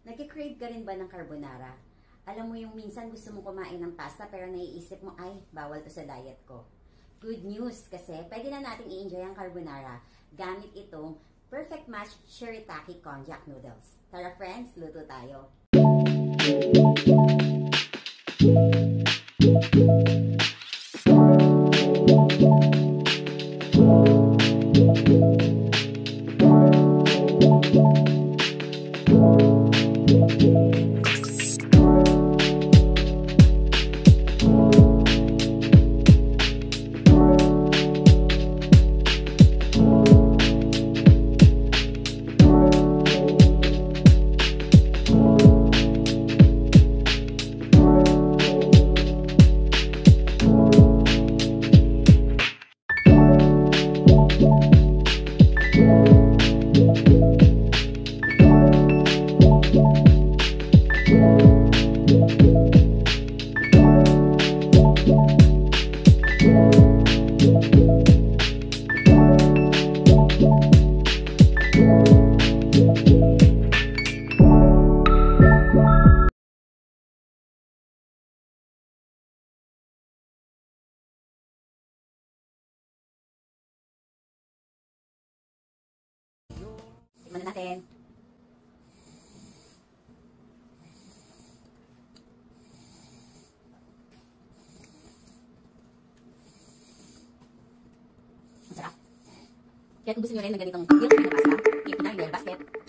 Nagki-crave ka rin ba ng carbonara? Alam mo yung minsan gusto mong kumain ng pasta pero naiisip mo, ay, bawal to sa diet ko. Good news kasi pwede na nating i-enjoy ang carbonara gamit itong perfect match shirataki konjac noodles. Tara friends, luto tayo. Tikman na natin. Masarap. Kaya kung gusto nyo rin ng ganitong healthy na pasta, keep na in your basket.